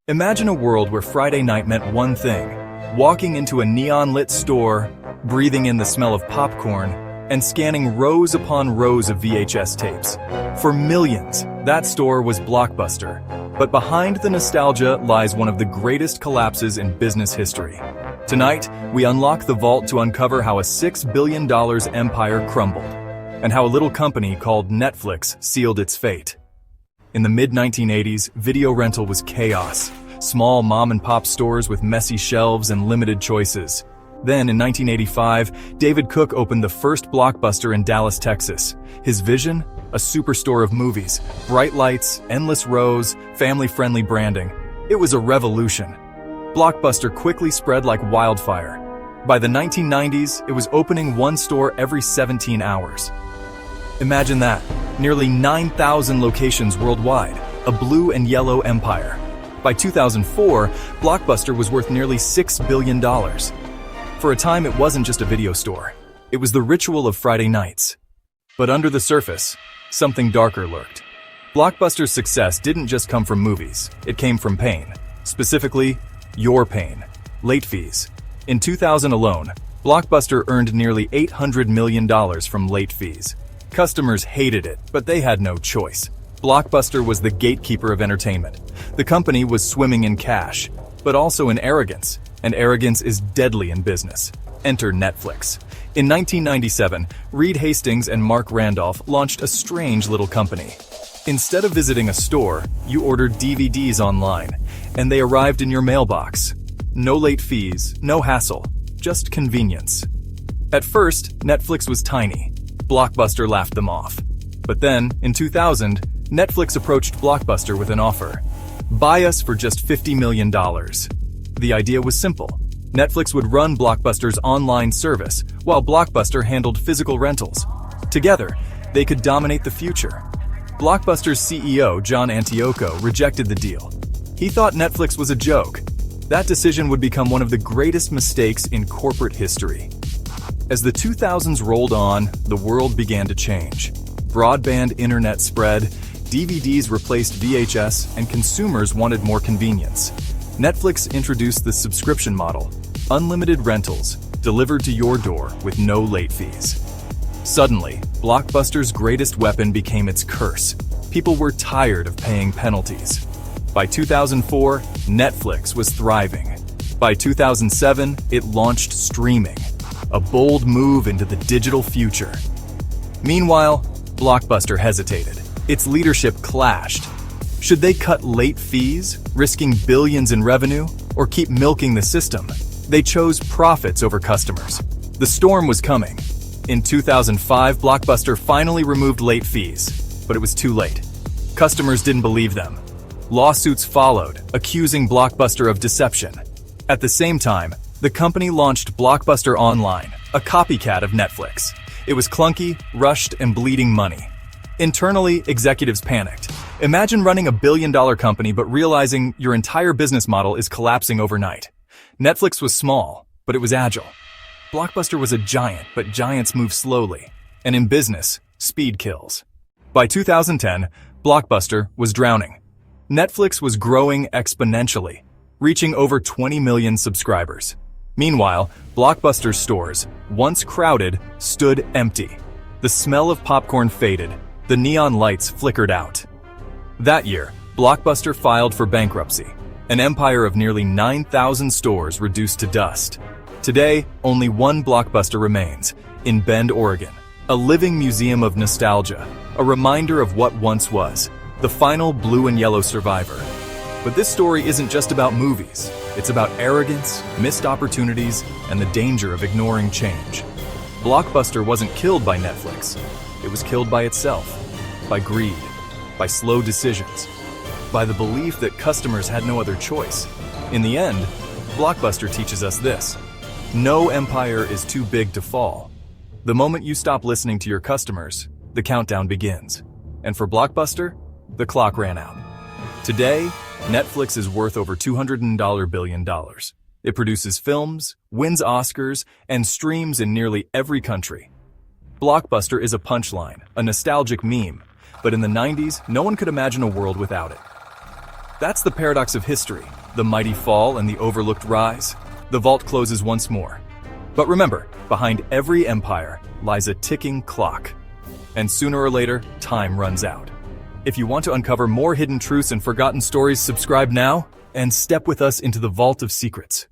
Imagine a world where Friday night meant one thing: walking into a neon-lit store, breathing in the smell of popcorn, and scanning rows upon rows of VHS tapes. For millions, that store was Blockbuster. But behind the nostalgia lies one of the greatest collapses in business history. Tonight, we unlock the vault to uncover how a $6 billion empire crumbled, and how a little company called Netflix sealed its fate. In the mid-1980s, video rental was chaos. Small mom-and-pop stores with messy shelves and limited choices. Then, in 1985, David Cook opened the first Blockbuster in Dallas, Texas. His vision? A superstore of movies. Bright lights, endless rows, family-friendly branding. It was a revolution. Blockbuster quickly spread like wildfire. By the 1990s, it was opening one store every 17 hours. Imagine that. Nearly 9,000 locations worldwide. A blue and yellow empire. By 2004, Blockbuster was worth nearly $6 billion. For a time, it wasn't just a video store. It was the ritual of Friday nights. But under the surface, something darker lurked. Blockbuster's success didn't just come from movies. It came from pain. Specifically, your pain. Late fees. In 2000 alone, Blockbuster earned nearly $800 million from late fees. Customers hated it, but they had no choice. Blockbuster was the gatekeeper of entertainment. The company was swimming in cash, but also in arrogance. And arrogance is deadly in business. Enter Netflix. In 1997, Reed Hastings and Mark Randolph launched a strange little company. Instead of visiting a store, you ordered DVDs online, and they arrived in your mailbox. No late fees, no hassle, just convenience. At first, Netflix was tiny. Blockbuster laughed them off. But then, in 2000, Netflix approached Blockbuster with an offer. Buy us for just $50 million. The idea was simple. Netflix would run Blockbuster's online service, while Blockbuster handled physical rentals. Together, they could dominate the future. Blockbuster's CEO, John Antioco, rejected the deal. He thought Netflix was a joke. That decision would become one of the greatest mistakes in corporate history. As the 2000s rolled on, the world began to change. Broadband internet spread, DVDs replaced VHS, and consumers wanted more convenience. Netflix introduced the subscription model, unlimited rentals, delivered to your door with no late fees. Suddenly, Blockbuster's greatest weapon became its curse. People were tired of paying penalties. By 2004, Netflix was thriving. By 2007, it launched streaming, a bold move into the digital future. Meanwhile, Blockbuster hesitated. Its leadership clashed. Should they cut late fees, risking billions in revenue, or keep milking the system? They chose profits over customers. The storm was coming. In 2005, Blockbuster finally removed late fees, but it was too late. Customers didn't believe them. Lawsuits followed, accusing Blockbuster of deception. At the same time, the company launched Blockbuster Online, a copycat of Netflix. It was clunky, rushed, and bleeding money. Internally, executives panicked. Imagine running a billion-dollar company but realizing your entire business model is collapsing overnight. Netflix was small, but it was agile. Blockbuster was a giant, but giants move slowly. And in business, speed kills. By 2010, Blockbuster was drowning. Netflix was growing exponentially, reaching over 20 million subscribers. Meanwhile, Blockbuster's stores, once crowded, stood empty. The smell of popcorn faded. The neon lights flickered out. That year, Blockbuster filed for bankruptcy. An empire of nearly 9,000 stores reduced to dust. Today, only one Blockbuster remains, in Bend, Oregon. A living museum of nostalgia, a reminder of what once was, the final blue and yellow survivor. But this story isn't just about movies. It's about arrogance, missed opportunities, and the danger of ignoring change. Blockbuster wasn't killed by Netflix. It was killed by itself, by greed, by slow decisions, by the belief that customers had no other choice. In the end, Blockbuster teaches us this: no empire is too big to fall. The moment you stop listening to your customers, the countdown begins. And for Blockbuster, the clock ran out. Today, Netflix is worth over $200 billion. It produces films, wins Oscars, and streams in nearly every country. Blockbuster is a punchline, a nostalgic meme, but in the 90s, no one could imagine a world without it. That's the paradox of history. The mighty fall and the overlooked rise. The vault closes once more. But remember, behind every empire lies a ticking clock. And sooner or later, time runs out. If you want to uncover more hidden truths and forgotten stories, subscribe now and step with us into the Vault of Secrets.